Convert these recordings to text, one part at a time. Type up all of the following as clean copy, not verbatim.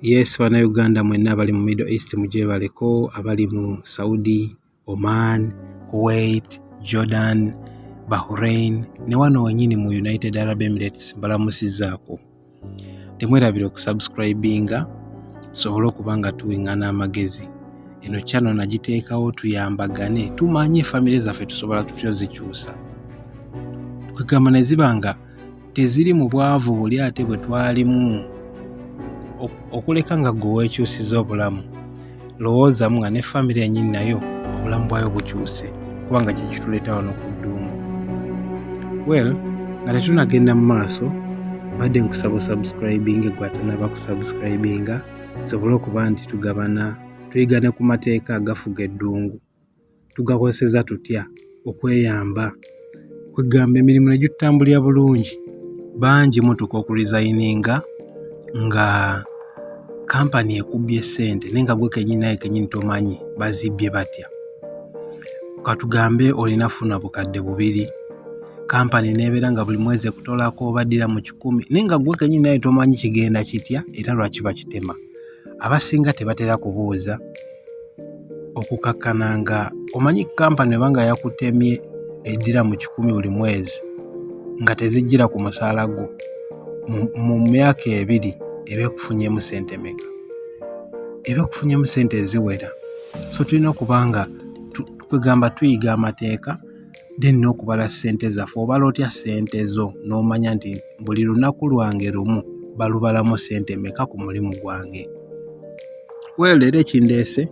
Yes, bana Uganda mwenna abali mu Middle East muje baleko, abali mu Saudi, Oman, Kuwait, Jordan, Bahrain ne wano wenyini mu United Arab Emirates balamusizaako. Temwerabira okusubscribinga tusobole okubanga tuwingana amagezi. Eno channel nagiteekawo tuyambagane tumanye family zaffe tusobola tutyo zikyusa. Kwegamba ne zibanga teziri mu bwavu buli ate bwe twalimu okuleka nga gwe weekyusiza obulamu. Lowoozamu nga ne family ennyini nayo obulamu bwayo bukyuse kubanga kye kituleeta wano ku ddungu. Well, nga tetunagenda mu maaso badde nkusaba subscribing gwe atanaba kusubscribinga tusobole okuba nti tuyigane ku mateeka agafuga eddungu. Tugakozeseza tutya okweyamba. Kwegamba emirimu ne gitutambulira bulungi. Bangi mutuka okuresigninga nga kampani ekubye ssente nenga gwe kennyini naye kennyini tomanyi bazibbye batya. Katugambe olina funa bukadde 2 kampani nebeera nga buli mwezi ekutolako obaddira mu 10 nenga gwe kennyini naye tomanyi kigenda kitya era lwaki bakitema. Abasinga tebatera kubuuza okukakkana nga omanyi kampani ebanga yakutemye eddira mu 10 buli mwezi nga tezijjira ku musaala gwo mu myaka 2 ebekufunyemu ssente meka. Ebekufunyemu ssente eziwera. So tulina okubanga kwegamba tuyiga amateeka then n'okubala ssente zaffe. Obala otya ssente zo n'omanya nti buli lunaku lwange lumu balubalamu ssente meka ku mulimu gwange. Leero ekindeese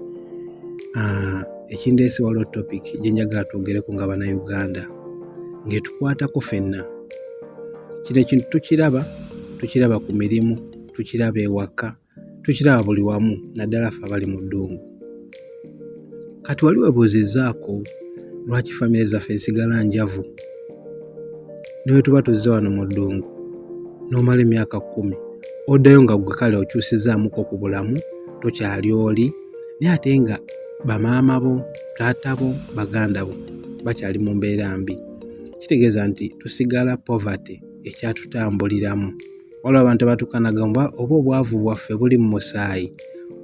waliwo topic gye njagala twogereko nga bana Uganda ng'etukwatako ffenna. Kino ekintu tukiraba ku mirimu, tukiraba ewaka, tukiraba buli wamu naddala ffe abali mu ddungu. Kati wali webuuzizzaako lwaki famire zaffe zisigala njavu ne bwe tuba tuzze wano mu ddungu n'omala emyaka 10 oddayo nga gwe kale okyusizaamuko ku bulamu tokyali oli naye ate nga bamaama bo, taata bo, baganda bo bakyali mu mbeera mbi. Kitegeeza nti tusigala poverty ekyatutambuliramu. Waliwo abantu abatukanaga oba obwavu bwaffe buli mu musaayi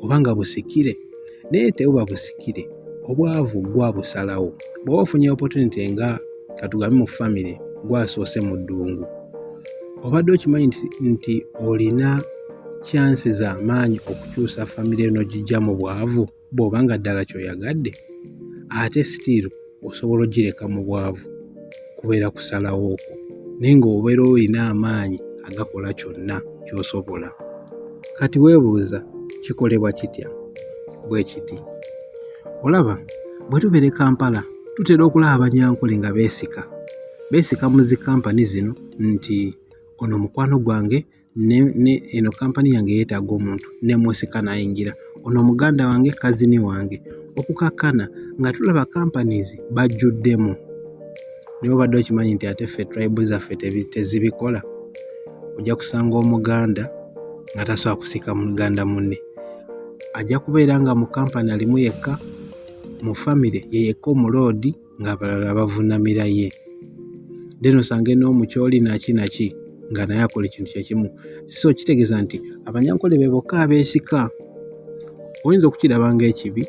oba nga busikire naye tebuba busikire, obwavu gwabusalawo. Bw'oba ofunye opportunity nga katugambe mu family gwasoose mu ddungu obadde okimanyi nti olina chansi z'amaanyi okukyusa family eno gijja mu bwavu bw'oba nga ddala kyoyagadde, ate still osobola ogireka mu bwavu kubeera kusalawo okwo naye ng'obeera olina amaanyi agakola kyonna ky'osobola. Kati weebuuza kikolebwa kitya? Bwe kiti. Olaba bwe tubeera e Kampala tutera okulaba abanyankole nga beesika mu zi kampani zino nti ono mukwano gwange ne eno kampani yange yeetaaga omuntu ne mwesika n'ayingira, ono muganda wange kazini wange, okukakkana nga tulaba companies bajjuddemu. Nibo badde okimanyi nti ate ffe tribe zaffe tezibikola. Ojja kusanga omuganda nga tasobola kusika muganda munne, ajja kubeera nga mu kampani alimu yekka, mu family ye yekka omuloodi ng'abalala bavuunamira ye. Then osange n'omukyoli naki nga naye akola ekintu kyekimu. So kitegeeza nti abanyankole be bokka abeesika. Oyinza okukiraba ng'ekibi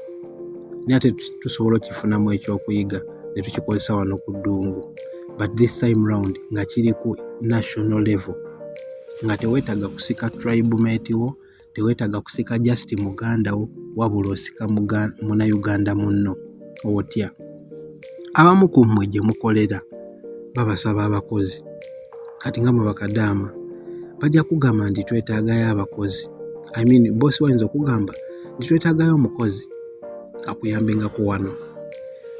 naye ate tusobola okifunamu ekyokuyiga ne tukikozesa wano ku ddungu. But this time round nga kiri ku national level, nga teweetaaga kusika tribe mate wo, teweetaaga kusika just muganda wo, wabula osika Munnayuganda munno. Otya abamu ku mmwe gye mukolera babasaba abakozi. Kati nga mu bakadaama bajja kugamba nti twetaagayo abakozi. Boss wayinza okugamba nti twetaagayo omukozi akuyambengako wano,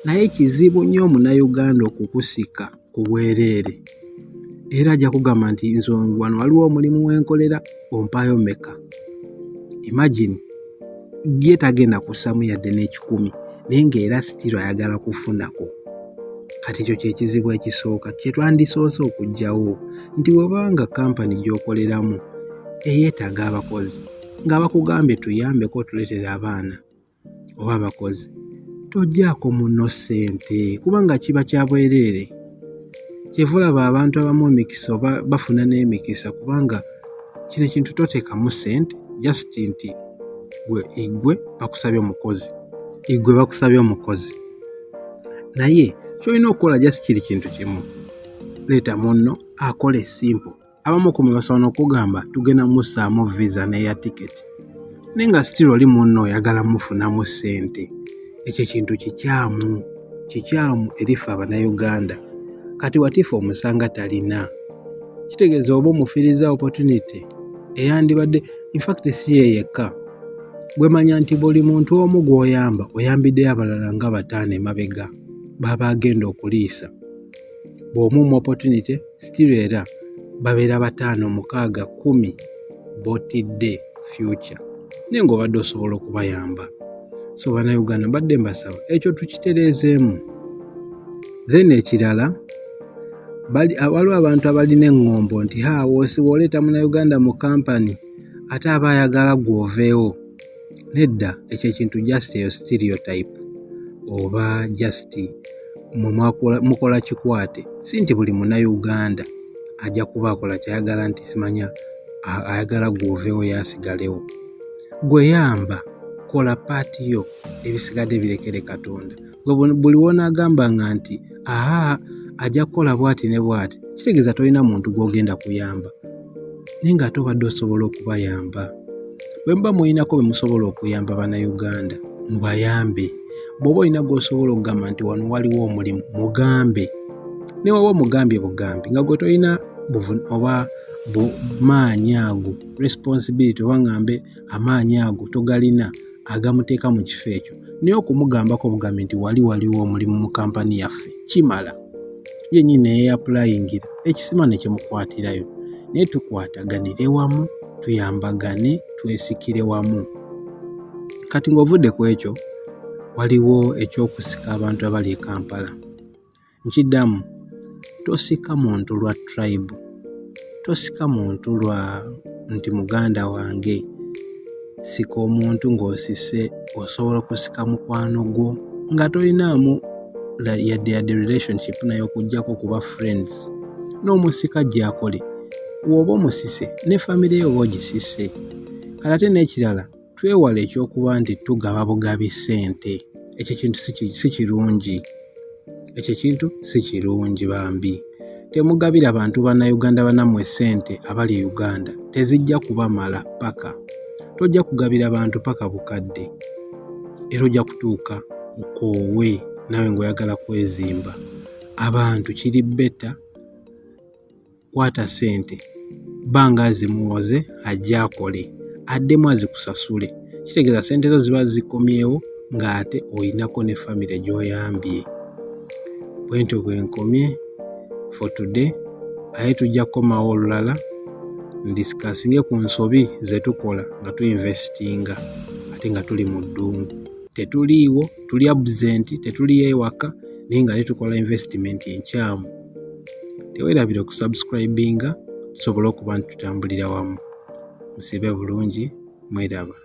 naye kizibu nnyo Munnayuganda okukusika ku bwereere. Era ajja kugamba nti nze wano waliwo omulimu wenkolera ompaayo meka. Imagine ye tagenda kussamu yadde n'ekikumi naye ng'era sitiro ayagala kufunako. Kati ekyo kyekizibu ekisooka kye twandisoose okuggyawo nti webanga kampani gy'okoleramu eyeetaaga abakozi nga bakugambye tuyambeko tuleetere abaana oba abakozi, tojjaako munno ssente kubanga kiba kya bwereere. Kyevulaba abantu abamu emikisa oba bafuna n'emikisa kubanga kino ekintu toteekamu ssente just nti igwe bakusabye omukozi naye kyolina okukola just kiri kintu kimu leeta munno akole simple abamu ku basobola okugamba tugenda mussaamu visa neya ticket naye nga still oli munno oyagala mufunamu ssente ekyo kintu kikyamu erifa Abannayuganda kati watifu omusanga talina kitegeeza oba omufiriza opportunity eyandibadde in fact si yeyeka gwe manya nti buli muntu omu gw'oyamba oyambiddeyo abalala nga 5 emabega baba agenda okuliisa bw'omumu opportunity still era babeera 5 6 10 botidde future naye ng'obadde osobola okubayamba so Bannayuganda mbadde mbasaba ekyo tukitereezeemu then ekirala waliwo abantu abalina eŋŋombo nti wosiba Munnayuganda mu kampani ate aba ayagala gw'oveewo nedda ekyo ekintu just eyo stereotype oba just mukola kikwate si nti buli Munnayuganda ajja kuba akola kyayagala nti simanya ayagala gw'oveewo yasigalewo gweyamba kola paati yo ebisigadde birekere Katonda buli wonaagambanga nti ajja kukola bwati ne bwati kitegeeza tolina muntu gw'ogenda kuyamba naye nga ate obadde osobola okubayamba bwe muba mulinako be musobola okuyamba Bannayuganda mubayambe bw'oba olina gw'osobola okugamba nti wano waliwo omulimu mugambe ne waba omugambye bugambi nga gwe tolina oba maanyi ago responsibility oba ngambe amaanyi ago togalina agamuteeka mu kifo ekyo naye okumugambako bugambi nti waliwo omulimu mu kampani yaffe kimala yennyini neyeyapulayingira ekisima ne kimukwatirayo naye tukwataganire wamu tuyambagane twesikire wamu kati ng'ovudde ku ekyo waliwo ekyokusika abantu abali e Kampala nkiddamu tosika muntu lwa tribe tosika muntu lwa nti muganda wange sika omuntu ng'osise osobola okusika mukwano gwo nga tolinaamu yadde relationship naye okujjako kuba friends n'omusika gyakole woba omusise ne famire yo ogisise kale ate n'ekirala twewala ekyokuba nti tugaba bugabi ssente ekyo kintu si kirungi bambi temugabira abantu Bannayuganda bannammwe ssente abali Uganda tezijja kubamala paka tojja kugabira bantu paka bukadde era ojja kutuuka okoowe nawe ng'oyagala kwezimba abantu kiri beta kwata ssente banga azimuwoze ajja akole addemu azikusasule kitegeeza ssente zo ziba zikomyewo ng'ate olinako ne famire gy'oyambye bwentyo bwe nkomye for today aye tujja kukomawo olulala ndisikasinge ku nsobi ze tukola nga tuinvestinga ate nga tuli mu ddungu tetuliiwo tuli absent tetuliyo ewaka naye nga tukola investment enkyamu teweerabire okusubscribinga tusobole okuba nti tutambulira wamu musibe bulungi mweraba